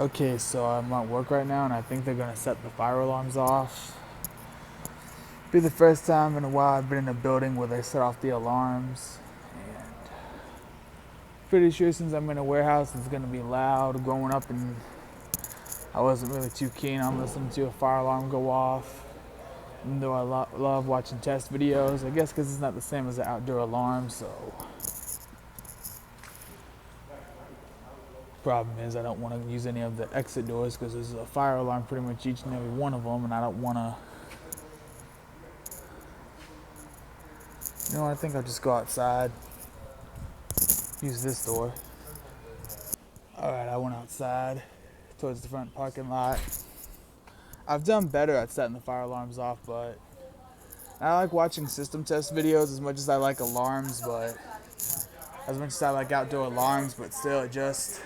Okay, so I'm at work right now and I think they're gonna set the fire alarms off. Be the first time in a while I've been in a building where they set off the alarms. And pretty sure since I'm in a warehouse it's gonna be loud. Growing up and I wasn't really too keen on listening to a fire alarm go off. Even though I love watching test videos, I guess because it's not the same as an outdoor alarm, so. Problem is I don't want to use any of the exit doors because there's a fire alarm pretty much each and every one of them, and I don't want to. I think I'll just go outside, use this door. Alright, I went outside towards the front parking lot. I've done better at setting the fire alarms off, but I like watching system test videos as much as I like alarms, but as much as I like outdoor alarms, but still I just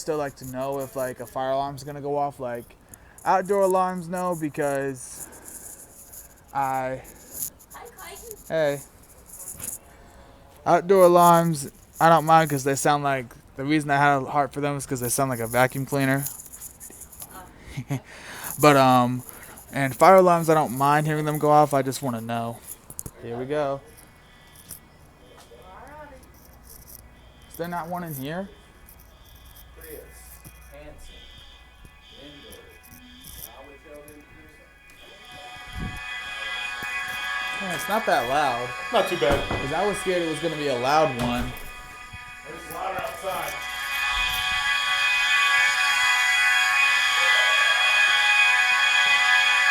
still like to know if like a fire alarm's gonna go off. Like outdoor alarms, no, because hey, outdoor alarms, I don't mind because they sound like, the reason I had a heart for them is because they sound like a vacuum cleaner. But and fire alarms, I don't mind hearing them go off. I just want to know. Here we go. Is there not one in here? Yeah, it's not that loud. Not too bad. Because I was scared it was going to be a loud one. It's louder outside.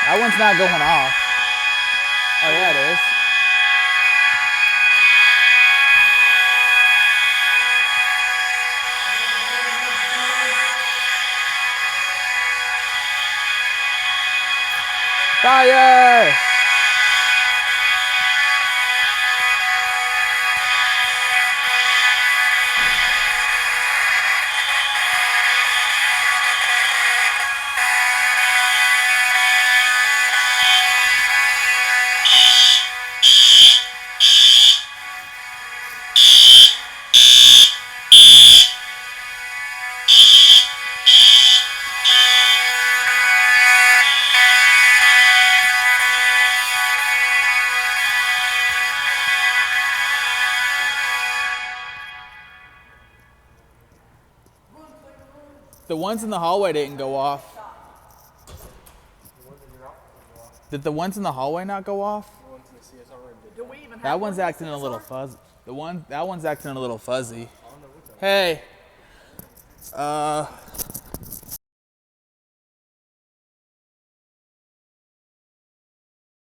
That one's not going off. Oh, yeah, it is. Fire! The ones in the hallway didn't go off. Did the ones in the hallway not go off? That one's acting a little fuzzy. That one's acting a little fuzzy. Hey.